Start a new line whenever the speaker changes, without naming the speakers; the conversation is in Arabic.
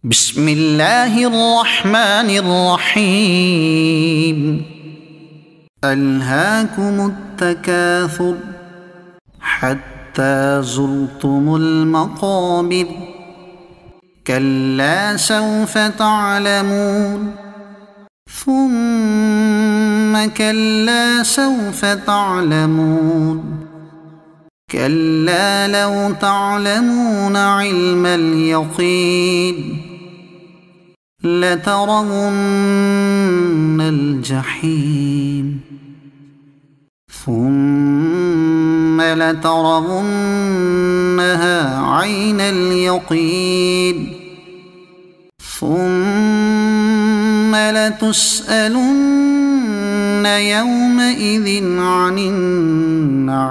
بسم الله الرحمن الرحيم. ألهاكم التكاثر حتى زرتم المقابر كلا سوف تعلمون ثم كلا سوف تعلمون كلا لو تعلمون علم اليقين لترون الجحيم ثم لترونها عين اليقين ثم لتسألن يومئذ عن النعيم.